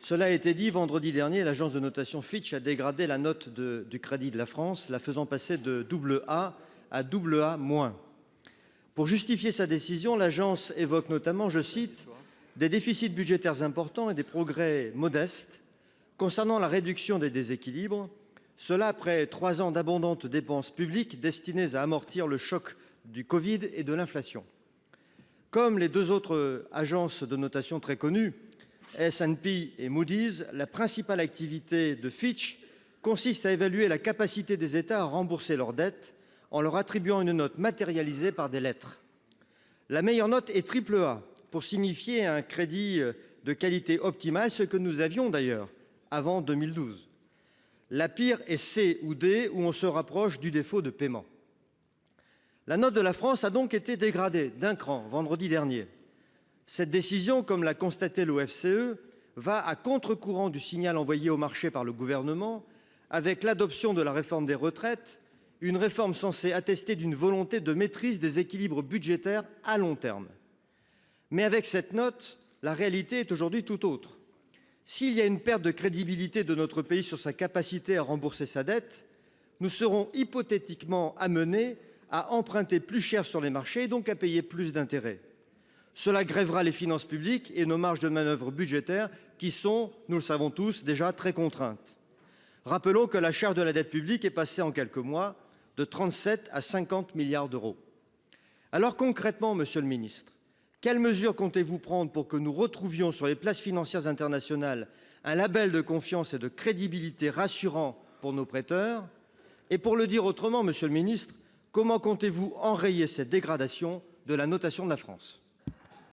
Cela a été dit vendredi dernier, l'agence de notation Fitch a dégradé la note du crédit de la France, la faisant passer de AA à AA-. Pour justifier sa décision, l'agence évoque notamment, je cite, des déficits budgétaires importants et des progrès modestes concernant la réduction des déséquilibres, cela après 3 ans d'abondantes dépenses publiques destinées à amortir le choc du Covid et de l'inflation. Comme les 2 autres agences de notation très connues, S&P et Moody's, la principale activité de Fitch consiste à évaluer la capacité des États à rembourser leurs dettes en leur attribuant une note matérialisée par des lettres. La meilleure note est AAA pour signifier un crédit de qualité optimale, ce que nous avions d'ailleurs avant 2012. La pire est C ou D, où on se rapproche du défaut de paiement. La note de la France a donc été dégradée d'un cran vendredi dernier. Cette décision, comme l'a constaté l'OFCE, va à contre-courant du signal envoyé au marché par le gouvernement avec l'adoption de la réforme des retraites, une réforme censée attester d'une volonté de maîtrise des équilibres budgétaires à long terme. Mais avec cette note, la réalité est aujourd'hui tout autre. S'il y a une perte de crédibilité de notre pays sur sa capacité à rembourser sa dette, nous serons hypothétiquement amenés à emprunter plus cher sur les marchés et donc à payer plus d'intérêts. Cela grèvera les finances publiques et nos marges de manœuvre budgétaires qui sont, nous le savons tous, déjà très contraintes. Rappelons que la charge de la dette publique est passée en quelques mois de 37 à 50 milliards d'euros. Alors concrètement, monsieur le ministre, quelles mesures comptez-vous prendre pour que nous retrouvions sur les places financières internationales un label de confiance et de crédibilité rassurant pour nos prêteurs? Et pour le dire autrement, monsieur le ministre, comment comptez-vous enrayer cette dégradation de la notation de la France ?